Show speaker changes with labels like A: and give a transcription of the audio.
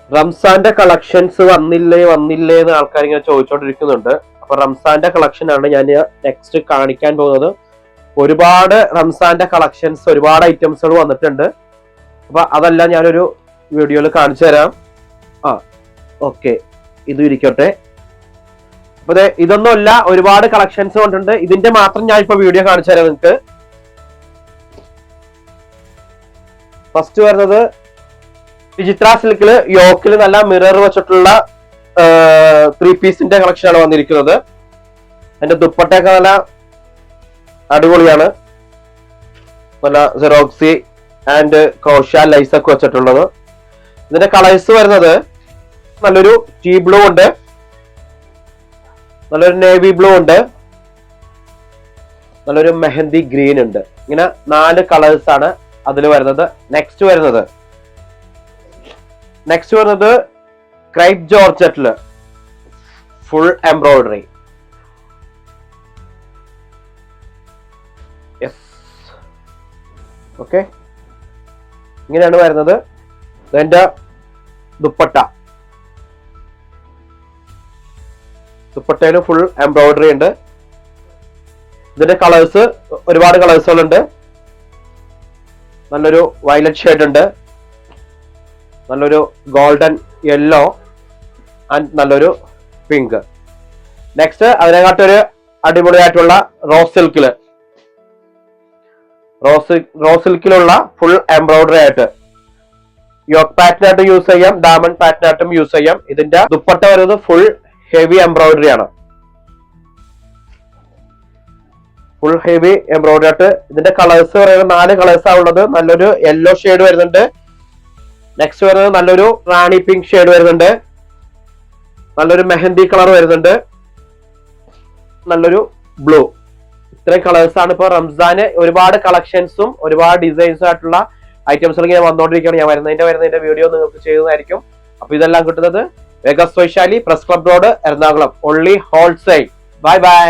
A: റംസാന്റെ collections വന്നില്ലേ എന്ന് ആൾക്കാർ ഇങ്ങനെ ചോദിച്ചോണ്ടിരിക്കുന്നുണ്ട്. അപ്പൊ റംസാന്റെ കളക്ഷൻ ആണ് ഞാൻ നെക്സ്റ്റ് കാണിക്കാൻ പോകുന്നത്. ഒരുപാട് റംസാന്റെ കളക്ഷൻസ്, ഒരുപാട് ഐറ്റംസുകൾ വന്നിട്ടുണ്ട്. അപ്പൊ അതെല്ലാം ഞാനൊരു വീഡിയോയിൽ കാണിച്ചു തരാം. ഓക്കെ, ഇതും ഇരിക്കട്ടെ. അപ്പൊ ഇതൊന്നുമല്ല, ഒരുപാട് കളക്ഷൻസ് വന്നിട്ടുണ്ട്. ഇതിന്റെ മാത്രം ഞാൻ ഇപ്പൊ വീഡിയോ കാണിച്ചു തരാം നിങ്ങൾക്ക്. ഫസ്റ്റ് വരുന്നത് വിചിത്ര സിൽക്കില് യോക്കില് നല്ല മിറർ വെച്ചിട്ടുള്ള 3 പീസിന്റെ കളക്ഷൻ ആണ് വന്നിരിക്കുന്നത്. അതിന്റെ ദുപ്പട്ടയൊക്കെ നല്ല അടിപൊളിയാണ്. നല്ല സെറോക്സി ആൻഡ് ക്രോഷ ലൈസ് ഒക്കെ വെച്ചിട്ടുള്ളത്. ഇതിന്റെ കളേഴ്സ് വരുന്നത് നല്ലൊരു ടീ ബ്ലൂ ഉണ്ട്, നല്ലൊരു നേവി ബ്ലൂ ഉണ്ട്, നല്ലൊരു മെഹന്തി ഗ്രീൻ ഉണ്ട്. ഇങ്ങനെ 4 കളേഴ്സ് ആണ് അതിൽ വരുന്നത്. നെക്സ്റ്റ് വരുന്നത് ക്രൈപ്പ് ജോർജറ്റില് ഫുൾ എംബ്രോയിഡറി. ഓക്കെ, ഇങ്ങനെയാണ് വരുന്നത്. ഇതിന്റെ ദുപ്പട്ടയില് ഫുൾ എംബ്രോയിഡറി ഉണ്ട്. ഇതിന്റെ കളേഴ്സ് ഒരുപാട് കളേഴ്സുകളുണ്ട്. നല്ലൊരു വയലറ്റ് ഷെയ്ഡ് ഉണ്ട്, നല്ലൊരു ഗോൾഡൻ യെല്ലോ ആൻഡ് നല്ലൊരു പിങ്ക്. നെക്സ്റ്റ് അതിനെക്കാട്ടൊരു അടിപൊളിയായിട്ടുള്ള റോസ് സിൽക്കിലുള്ള ഫുൾ എംബ്രോയിഡറി ആയിട്ട് യോക്ക് പാറ്റേണായിട്ടും യൂസ് ചെയ്യാം, ഡയമണ്ട് പാറ്റേണായിട്ടും യൂസ് ചെയ്യാം. ഇതിന്റെ ദുപ്പട്ട വരുന്നത് ഫുൾ ഹെവി എംബ്രോയിഡറി ആണ്. ഫുൾ ഹെവി എംബ്രോയിഡറി ആയിട്ട്. ഇതിന്റെ കളേഴ്സ് പറയുന്നത് 4 കളേഴ്സാണ് ഉള്ളത്. നല്ലൊരു യെല്ലോ ഷെയ്ഡ് വരുന്നുണ്ട്. നെക്സ്റ്റ് വരുന്നത് നല്ലൊരു റാണി പിങ്ക് ഷെയ്ഡ് വരുന്നുണ്ട്, നല്ലൊരു മെഹന്തി കളർ വരുന്നുണ്ട്, നല്ലൊരു ബ്ലൂ. ഇത്രയും കളേഴ്സ് ആണ് ഇപ്പൊ റംസാന്. ഒരുപാട് കളക്ഷൻസും ഒരുപാട് ഡിസൈൻസും ആയിട്ടുള്ള ഐറ്റംസ് ഇങ്ങനെ വന്നുകൊണ്ടിരിക്കുകയാണ്. ഞാൻ വരുന്നതിന്റെ വീഡിയോ നിങ്ങൾക്ക് ചെയ്യുന്നതായിരിക്കും. അപ്പൊ ഇതെല്ലാം കിട്ടുന്നത് Vegas Vaishali press club road, Ernakulam. Only wholesale. Bye bye.